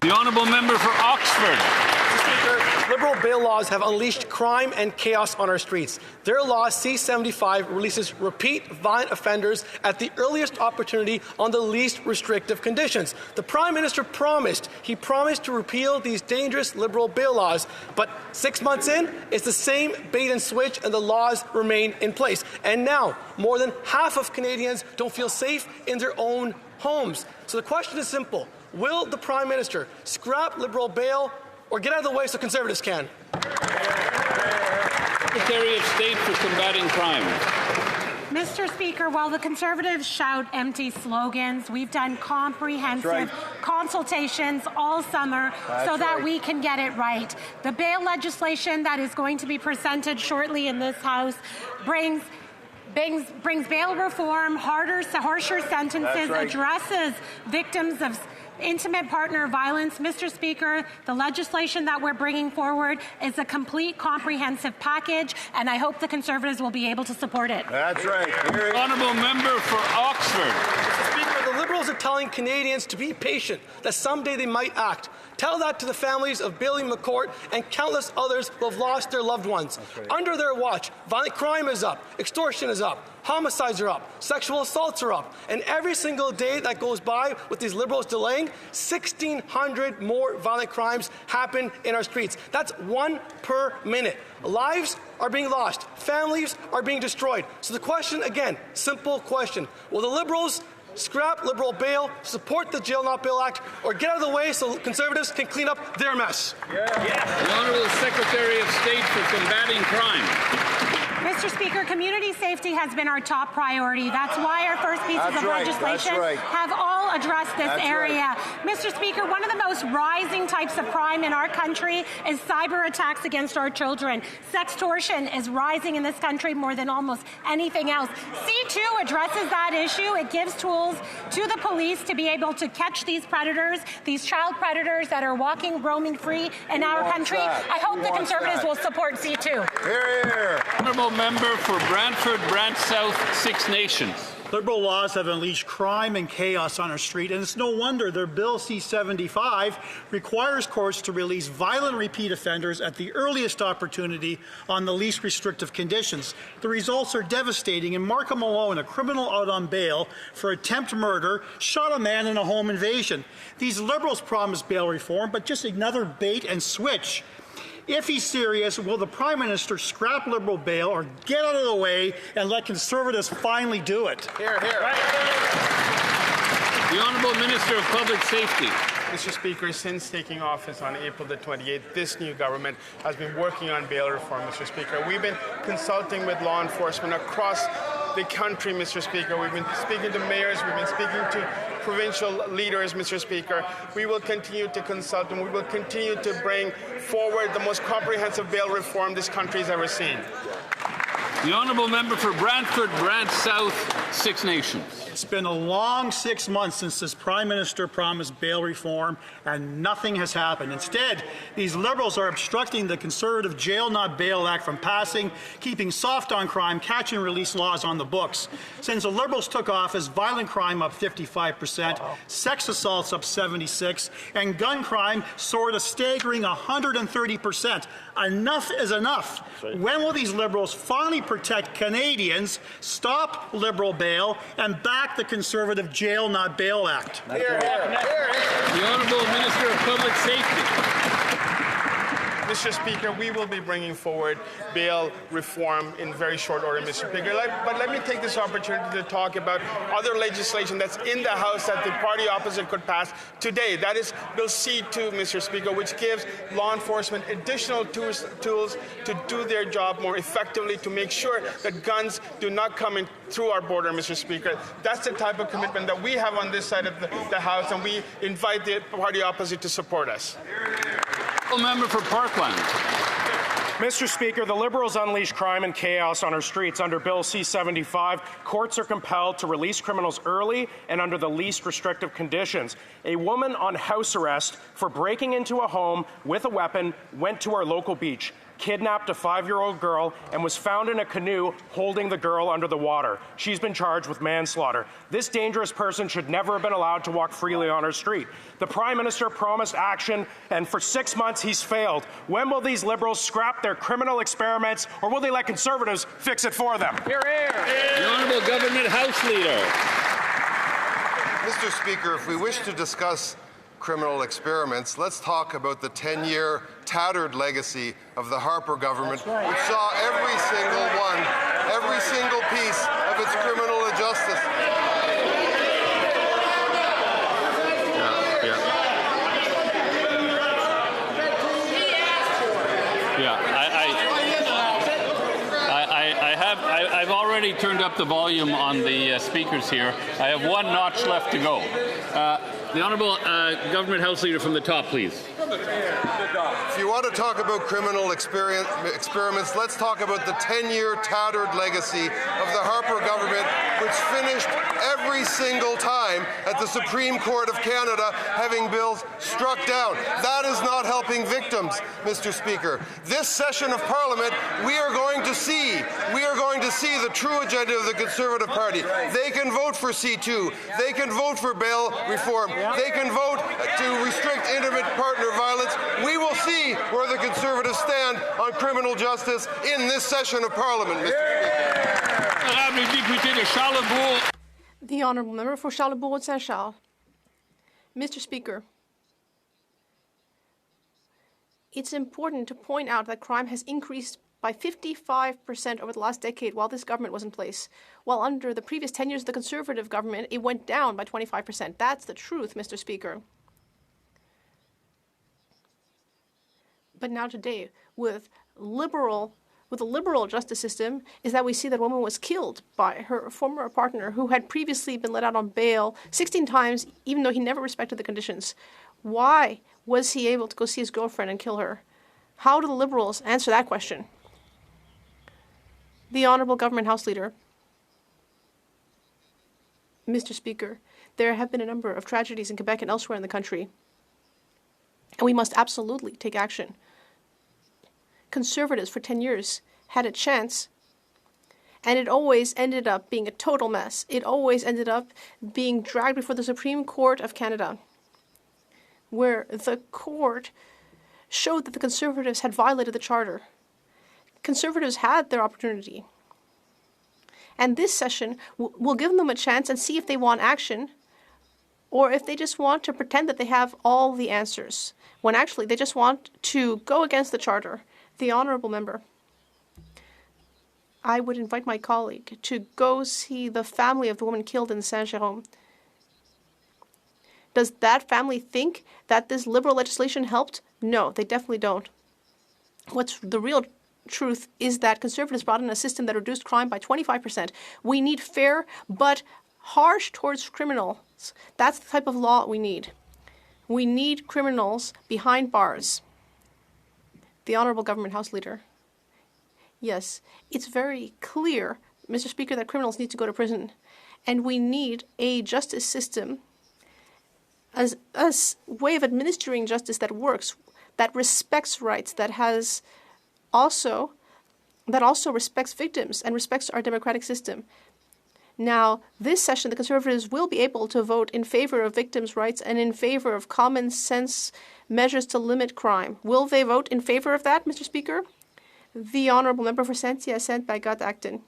The honourable member for Oxford. Mr. Speaker, Liberal bail laws have unleashed crime and chaos on our streets. Their law, C-75, releases repeat violent offenders at the earliest opportunity on the least restrictive conditions. The Prime Minister promised to repeal these dangerous Liberal bail laws, but 6 months in, it's the same bait and switch and the laws remain in place. And now, more than half of Canadians don't feel safe in their own homes. So the question is simple. Will the Prime Minister scrap Liberal bail or get out of the way so Conservatives can? Secretary of State for Combating Crime. Mr. Speaker, while the Conservatives shout empty slogans, we've done comprehensive consultations all summer so that we can get it right. The bail legislation that is going to be presented shortly in this House brings bail reform, harsher sentences, addresses victims of intimate partner violence. Mr. Speaker, the legislation that we're bringing forward is a complete, comprehensive package, and I hope the Conservatives will be able to support it. That's right. Honourable member for Oxford. Mr. Speaker, the Liberals are telling Canadians to be patient, that someday they might act. Tell that to the families of Billy McCourt and countless others who have lost their loved ones. Under their watch, violent crime is up, extortion is up, homicides are up, sexual assaults are up, and every single day that goes by with these Liberals delaying, 1,600 more violent crimes happen in our streets. That's 1 per minute. Lives are being lost. Families are being destroyed. So the question, again, simple question. Will the Liberals scrap Liberal bail, support the Jail Not Bail Act, or get out of the way so Conservatives can clean up their mess? The Honourable Secretary of State for Combating Crime. Mr. Speaker, community safety has been our top priority. That's why our first pieces of legislation have all addressed this area. Mr. Speaker, one of the most rising types of crime in our country is cyber attacks against our children. Sextortion is rising in this country more than almost anything else. C2 addresses that issue. It gives tools to the police to be able to catch these predators, these child predators that are walking, roaming free in our country. I hope the Conservatives will support C2. Hear, hear. Honourable member for Brantford, Brant South, Six Nations. Liberal laws have unleashed crime and chaos on our street, and it's no wonder their Bill C-75 requires courts to release violent repeat offenders at the earliest opportunity on the least restrictive conditions. The results are devastating, and Markham alone, a criminal out on bail for attempt murder, shot a man in a home invasion. These Liberals promise bail reform, but just another bait and switch. If he's serious, will the Prime Minister scrap Liberal bail or get out of the way and let Conservatives finally do it? Hear, hear. The Honourable Minister of Public Safety. Mr. Speaker, since taking office on April the 28th, this new government has been working on bail reform, Mr. Speaker. We've been consulting with law enforcement across the country, Mr. Speaker. We've been speaking to mayors, we've been speaking to provincial leaders, Mr. Speaker. We will continue to consult and we will continue to bring forward the most comprehensive bail reform this country has ever seen. The Honourable Member for Brantford, Brant South, Six Nations. It's been a long 6 months since this Prime Minister promised bail reform, and nothing has happened. Instead, these Liberals are obstructing the Conservative Jail Not Bail Act from passing, keeping soft on crime, catch and release laws on the books. Since the Liberals took office, violent crime up 55%, sex assaults up 76%, and gun crime soared a staggering 130%. Enough is enough. When will these Liberals finally protect Canadians, stop Liberal bail, and back the Conservative Jail Not Bail Act? The Honourable Minister of Public Safety. Mr. Speaker, we will be bringing forward bail reform in very short order, Mr. Speaker. But let me take this opportunity to talk about other legislation that's in the House that the party opposite could pass today. That is Bill C2, Mr. Speaker, which gives law enforcement additional tools to do their job more effectively, to make sure that guns do not come in through our border, Mr. Speaker. That's the type of commitment that we have on this side of the House, and we invite the party opposite to support us. Member for Parkland. Mr. Speaker, the Liberals unleash crime and chaos on our streets. Under Bill C-75, courts are compelled to release criminals early and under the least restrictive conditions. A woman on house arrest for breaking into a home with a weapon went to our local beach. kidnapped a 5-year-old girl and was found in a canoe holding the girl under the water. She's been charged with manslaughter. This dangerous person should never have been allowed to walk freely on our street. The Prime Minister promised action, and for 6 months he's failed. When will these Liberals scrap their criminal experiments, or will they let Conservatives fix it for them? Hear, hear. The Honourable Government House Leader. Mr. Speaker, if we wish to discuss criminal experiments, let's talk about the 10-year tattered legacy of the Harper government, which saw every single one, every single piece of its criminal justice. I've already turned up the volume on the speakers here. I have one notch left to go. The Honourable Government House Leader from the top, please. If you want to talk about criminal experiments, let's talk about the 10-year tattered legacy of the Harper government, which finished every single time at the Supreme Court of Canada having bills struck down. That is not helping victims, Mr. Speaker. This session of Parliament, we are going to see the true agenda of the Conservative Party. They can vote for C2. They can vote for bail reform. They can vote to restrict intimate partner violence. We will see where the Conservatives stand on criminal justice in this session of Parliament, Mr. Speaker. The Honourable Member for Charlesbourg and Saint-Charles. Mr. Speaker, it's important to point out that crime has increased by 55% over the last decade while this government was in place. While under the previous 10 years of the Conservative government, it went down by 25%. That's the truth, Mr. Speaker. But now today, with a liberal justice system, is that we see that a woman was killed by her former partner who had previously been let out on bail 16 times, even though he never respected the conditions. Why was he able to go see his girlfriend and kill her? How do the Liberals answer that question? The Honourable Government House Leader. Mr. Speaker, there have been a number of tragedies in Quebec and elsewhere in the country, and we must absolutely take action. Conservatives for 10 years had a chance, and it always ended up being a total mess. It always ended up being dragged before the Supreme Court of Canada, where the court showed that the Conservatives had violated the Charter. Conservatives had their opportunity. And this session will give them a chance and see if they want action or if they just want to pretend that they have all the answers, when actually they just want to go against the Charter. The Honourable Member, I would invite my colleague to go see the family of the woman killed in Saint-Jérôme. Does that family think that this Liberal legislation helped? No, they definitely don't. What's the real truth is that Conservatives brought in a system that reduced crime by 25%. We need fair but harsh towards criminals. That's the type of law we need. We need criminals behind bars. The Honourable Government House Leader. Yes, it's very clear, Mr. Speaker, that criminals need to go to prison. And we need a justice system as a way of administering justice that works, that respects rights, that also respects victims and respects our democratic system. Now, this session, the Conservatives will be able to vote in favor of victims' rights and in favor of common sense measures to limit crime. Will they vote in favor of that, Mr. Speaker? The Honourable Member for Saint-Hyacinthe by God Acton.